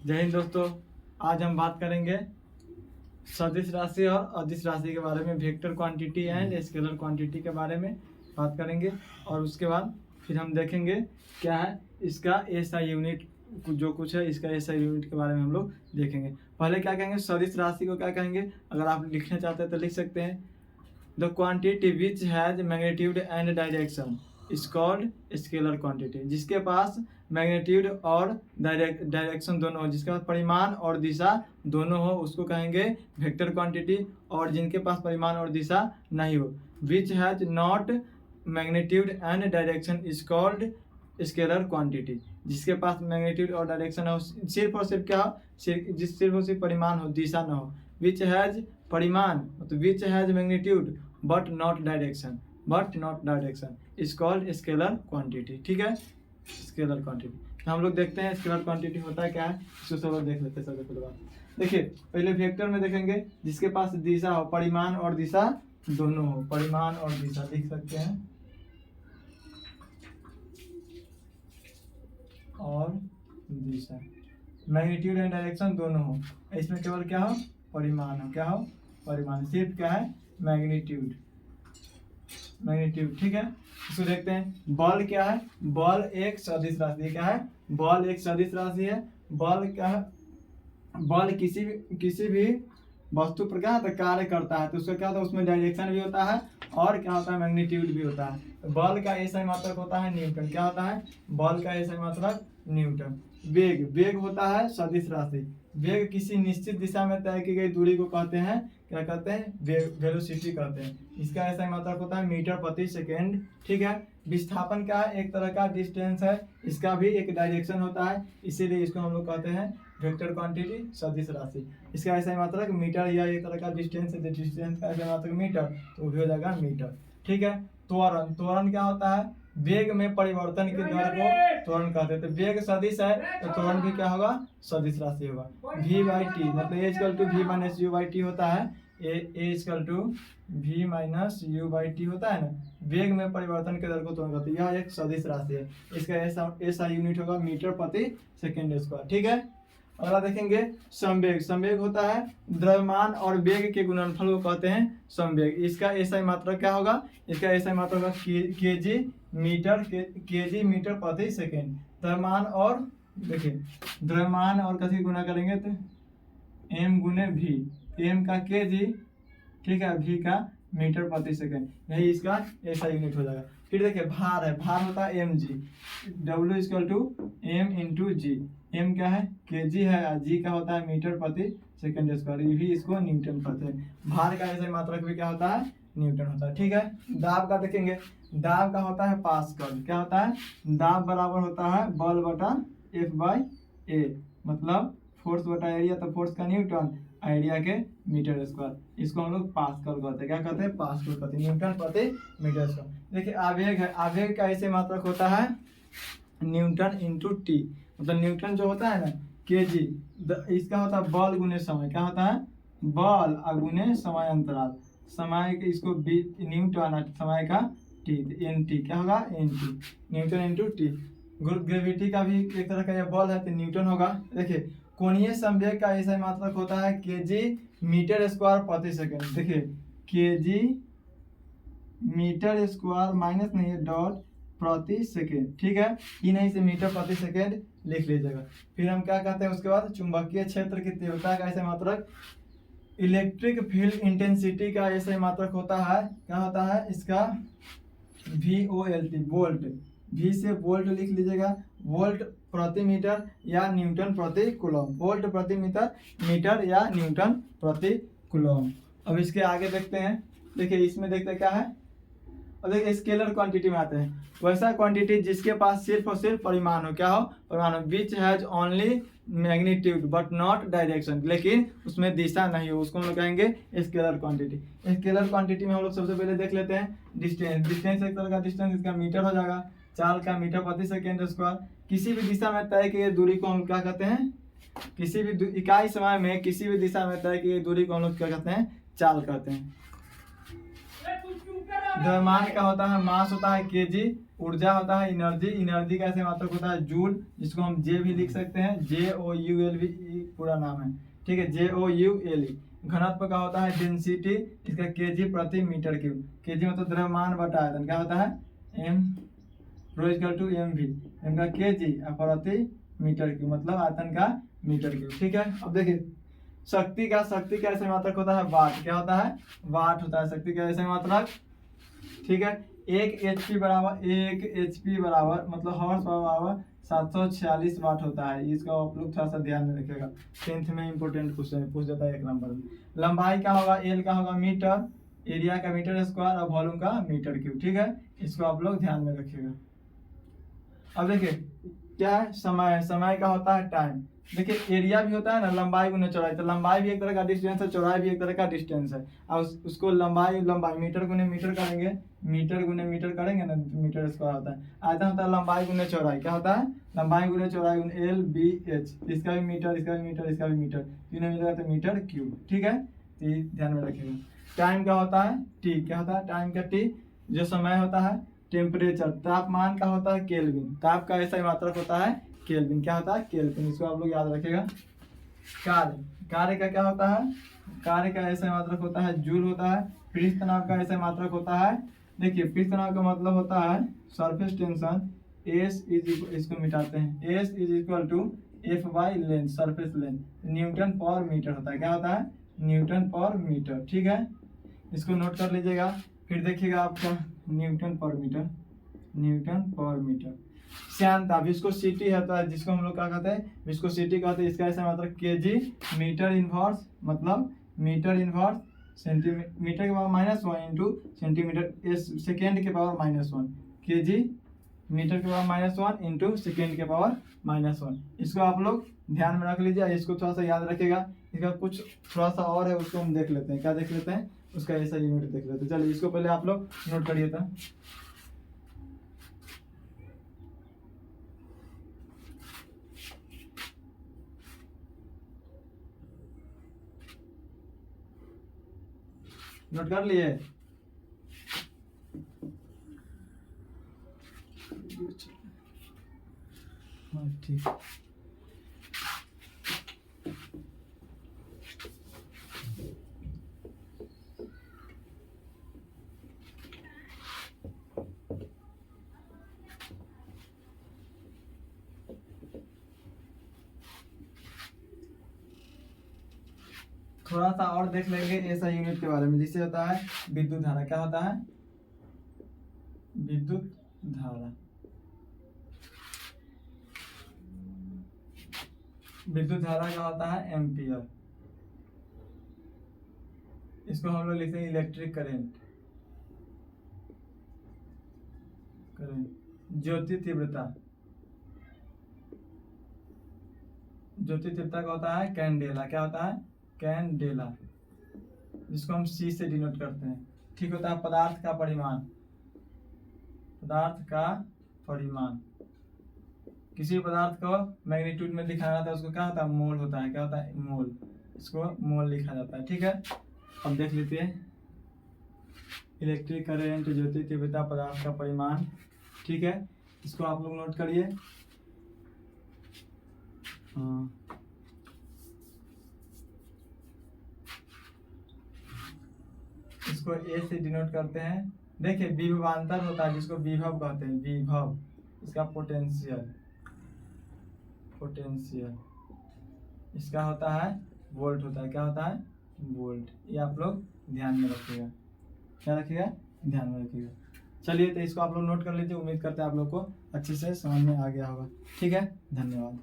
जय हिंद दोस्तों। आज हम बात करेंगे सदिश राशि और अदिश राशि के बारे में, vector quantity and scalar quantity के बारे में बात करेंगे। और उसके बाद फिर हम देखेंगे क्या है इसका एसआई यूनिट, जो कुछ है इसका एसआई यूनिट के बारे में हम लोग देखेंगे। पहले क्या कहेंगे, सदिश राशि को क्या कहेंगे, अगर आप लिखना चाहते हैं तो लिख सकते हैं। The quantity which has magnitude and direction is called scalar quantity. जिसके पास मैग्नीट्यूड और डायरेक्शन दोनों हो, जिसके पास परिमाण और दिशा दोनों हो, उसको कहेंगे वेक्टर क्वांटिटी। और जिनके पास परिमाण और दिशा नहीं हो, which has not magnitude and direction is called scalar quantity. जिसके पास मैग्नीट्यूड और डायरेक्शन हो, सिर्फ और सिर्फ क्या हो, सिर्फ और सिर्फ परिमाण हो, दिशा ना हो। विच हैज परिमाण, तो which has magnitude but not direction is called scalar quantity. ठीक है, स्केलर क्वांटिटी हम लोग देखते हैं स्केलर क्वांटिटी होता है क्या है, इसको सब लोग देख लेते हैं। सबसे पहले बात देखिए, पहले वेक्टर में देखेंगे जिसके पास दिशा हो, परिमाण और दिशा दोनों हो। परिमाण और दिशा लिख सकते हैं, और दिशा मैग्नीट्यूड एंड डायरेक्शन दोनों हो। इसमें केवल क्या हो, परिमाण हो। क्या हो, परिमाण। सिर्फ क्या है, मैग्नीट्यूड। ठीक है, इसको देखते हैं। बल क्या है, बल एक सदिश राशि है। क्या है, बल एक सदिश राशि है। बल क्या है, बल किसी भी वस्तु पर क्या होता है, कार्य करता है, तो उसका क्या होता है, उसमें डायरेक्शन भी होता है और क्या होता है, मैग्नीट्यूड भी होता है। तो बल का ऐसा मात्रक होता है न्यूटन। क्या होता है, बल का ऐसा मात्रक न्यूटन। वेग होता है सदिश राशि। वेग किसी निश्चित दिशा में तय की गई दूरी को कहते हैं, क्या कहते हैं, वेलोसिटी कहते हैं। इसका ऐसा मात्रक होता है मीटर प्रति सेकेंड। ठीक है, विस्थापन क्या है, एक तरह का डिस्टेंस है, इसका भी एक डायरेक्शन होता है, इसीलिए इसको हम लोग कहते हैं वेक्टर क्वांटिटी, सदिश राशि। इसका ऐसा मात्रक मीटर, या एक तरह का डिस्टेंस है, डिस्टेंस का ऐसा मात्रक मीटर, तो वो भी हो जाएगा मीटर। ठीक है, त्वरण क्या होता है, वेग में परिवर्तन के दर को त्वरण कहते हैं। तो वेग सदिश है तो त्वरण भी क्या होगा, सदिश राशि होगा। v बाई टी, मतलब a equal to v minus u by t होता है। A equal to v minus u by t होता है ना, वेग में परिवर्तन के दर को त्वरण कहते हैं। यह एक सदिश राशि है, इसका ऐसा यूनिट होगा मीटर प्रति सेकेंड स्क्वायर। ठीक है, अगला देखेंगे संवेग। संवेग होता है द्रव्यमान और वेग के गुणनफल को कहते हैं संवेग। इसका ऐसा मात्रक क्या होगा, इसका ऐसा मात्रक होगा केजी मीटर प्रति सेकेंड। द्रव्यमान और देखिए, द्रव्यमान और कैसे गुना करेंगे, तो m गुने v, m का केजी, ठीक है, v का मीटर प्रति सेकेंड, यही इसका ऐसा यूनिट हो जाएगा। फिर देखिए भार है, भार होता है mg, w equal to m into g. m क्या है, kg है, g का होता है मीटर प्रति सेकेंड स्क्वायर, ये भी इसको न्यूटन कहते हैं। भार का ऐसा मात्रक भी क्या होता है, न्यूटन होता है। ठीक है, दाब का देखेंगे, दाब का होता है पास्कल। क्या होता है, दाब बराबर होता है बल बटा F बाई ए, मतलब फोर्स बटा एरिया, तो फोर्स का न्यूटन, एरिया के मीटर स्क्वायर, इसको हम लोग पास्कल कहते हैं। क्या कहते हैं, पास्कल कहते हैं, न्यूटन प्रति मीटर स्क्वायर। देखिए आवेग है, आवेग का ऐसे मात्रक होता है न्यूटन इंटू टी, मतलब न्यूटन जो होता है ना, केजी, इसका होता है बल गुने समय। क्या होता है, बल गुने समय अंतराल, समय के इसको न्यूटन, समय का टी, एन टी क्या होगा, n t, newton into t. Gravity का भी एक तरह का यह बल है, तो न्यूटन होगा। देखिए कोणीय संवेग का ऐसा मात्रक होता है केजी मीटर स्क्वायर प्रति सेकेंड। देखिए केजी मीटर स्क्वायर माइनस नहीं है, डॉट प्रति सेकेंड। ठीक है, ही नहीं से मीटर प्रति सेकेंड लिख लीजिएगा। फिर हम क्या कहते हैं, उसके बाद चुंबकीय क्षेत्र की तीव्रता का ऐसे मात्रक, इलेक्ट्रिक फील्ड इंटेंसिटी का ऐसे मात्रक होता है, क्या होता है इसका, VOLT, वोल्ट, V से वोल्ट लिख लीजिएगा, वोल्ट प्रति मीटर या न्यूटन प्रति कूलम, वोल्ट प्रति मीटर या न्यूटन प्रति कूलम। अब इसके आगे देखते हैं, देखिए इसमें देखते हैं क्या है, और देखिए स्केलर क्वांटिटी में आते हैं, वैसा क्वांटिटी जिसके पास सिर्फ और सिर्फ परिमाण हो। क्या हो, परिमाण हो, which has only magnitude but not direction, लेकिन उसमें दिशा नहीं हो, उसको हम लोग कहेंगे स्केलर क्वांटिटी। स्केलर क्वांटिटी में हम लोग सबसे पहले देख लेते हैं डिस्टेंस। डिस्टेंस एक तरह का डिस्टेंस, इसका मीटर हो जाएगा, चाल का मीटर प्रति सेकेंड स्क्वायर। किसी भी दिशा में तय की दूरी को हम क्या कहते हैं, किसी भी इकाई समय में किसी भी दिशा में तय की दूरी को हम लोग क्या कहते हैं, चाल कहते हैं। द्रव्यमान का होता है मास होता है केजी, ऊर्जा होता है एनर्जी, एनर्जी का ऐसे मात्रक होता है जूल, जिसको हम जे भी लिख सकते हैं, JOUL भी पूरा नाम है, ठीक है, JOULE। घनत्व का होता है डेंसिटी, इसका केजी प्रति मीटर क्यूब, केजी मतलब द्रव्यमान बटा आयतन, क्या होता है m ρ/mv, m का केजी प्रति मीटर क्यूब मतलब आयतन का मीटर क्यूब, ठीक है। अब देखिए शक्ति का ऐसे मात्रक होता है वाट, क्या होता है वाट होता है शक्ति का ऐसे मात्रक, ठीक है। एक एचपी बराबर मतलब हॉर्स पावर बराबर 746 वाट होता है, इसका आप लोग थोड़ा सा ध्यान में रखिएगा, 10th में इंपॉर्टेंट क्वेश्चन पूछ जाता है 1 नंबर में। लंबाई का होगा एल का होगा मीटर, एरिया का मीटर स्क्वायर और वॉल्यूम का मीटर क्यूब, ठीक है, इसको आप लोग ध्यान में रखिएगा। अब देखिए क्या है समय का होता है टाइम, देखिए एरिया भी होता है ना लंबाई गुने चौड़ाई, तो लंबाई भी एक तरह का डिस्टेंस है, चौड़ाई भी एक तरह का डिस्टेंस है, और उसको लंबाई मीटर गुने मीटर करेंगे, मीटर गुने मीटर करेंगे ना, मीटर स्क्वायर होता है। आयतन होता है लंबाई गुने चौड़ाई, क्या होता है लंबाई गुने चौड़ाई गुने LBH, इसका भी मीटर, इसका भी मीटर, इसका भी मीटर, तीनों मिलेगा तो मीटर क्यूब, ठीक है, तो ये ध्यान में रखिएगा। टाइम का होता है टी, क्या होता है टाइम का टी, जो समय होता है। टेम्परेचर, तापमान का होता है केल्विन, ताप का ऐसा ही मात्रक होता है केल्विन, क्या होता है केल्विन, इसको आप लोग याद रखिएगा। कार्य का क्या होता है, कार्य का ऐसा मात्रक होता है जूल होता है। पृष्ठ तनाव का ऐसा मात्रक होता है, देखिए पृष्ठ तनाव का मतलब होता है सरफेस टेंशन, इसको मिटाते हैं, S=F/लेंथ, सरफेस लेंथ, न्यूटन पर मीटर होता है, क्या होता है न्यूटन पर मीटर, ठीक है, इसको नोट कर लीजिएगा। फिर देखिएगा आपका न्यूटन पर मीटर। श्यानता विस्कोसिटी होता है, जिसको हम लोग क्या कहते हैं विस्कोसिटी कहते हैं, इसका ऐसा मतलब केजी मीटर इनवर्स, मतलब मीटर इनवर्स सेंटीमीटर के पावर -1 इंटू सेंटीमीटर सेकेंड के पावर -1, केजी मीटर के पावर -1 इंटू सेकेंड के पावर -1, इसको आप लोग ध्यान में रख लीजिए, इसको थोड़ा सा याद रखिएगा। इसका कुछ थोड़ा सा और है, उसको हम देख लेते हैं, क्या देख लेते हैं उसका ऐसा यूनिट देख लेते हैं। चलिए इसको पहले आप लोग नोट करिए था। नोट कर लिए, हाँ ठीक, थोड़ा सा और देख लेंगे ऐसा यूनिट के बारे में, जिससे होता है विद्युत धारा, क्या होता है विद्युत धारा। विद्युत धारा का होता है एम्पियर, इसको हम लोग लिखते हैं इलेक्ट्रिक करंट। ज्योति तीव्रता का होता है कैंडेला, क्या होता है कैंडेला, जिसको हम C से डिनोट करते हैं, ठीक होता है। पदार्थ का परिमाण, किसी पदार्थ को मैग्नीट्यूड में दिखाना था उसको क्या होता है मोल होता है, क्या होता है मोल, इसको मोल लिखा जाता है, ठीक है। अब देख लेते हैं इलेक्ट्रिक करंट, ज्योति तीव्रता, पदार्थ का परिमाण, ठीक है, इसको आप लोग नोट करिए। हाँ इसको A से डिनोट करते हैं। देखिए विभवांतर होता है, जिसको विभव कहते हैं, विभव, इसका पोटेंशियल, इसका होता है वोल्ट होता है, क्या होता है वोल्ट, ये आप लोग ध्यान में रखिएगा, क्या रखिएगा ध्यान में रखिएगा। चलिए तो इसको आप लोग नोट कर लीजिए, उम्मीद करते हैं आप लोग को अच्छे से समझ में आ गया होगा, ठीक है, धन्यवाद।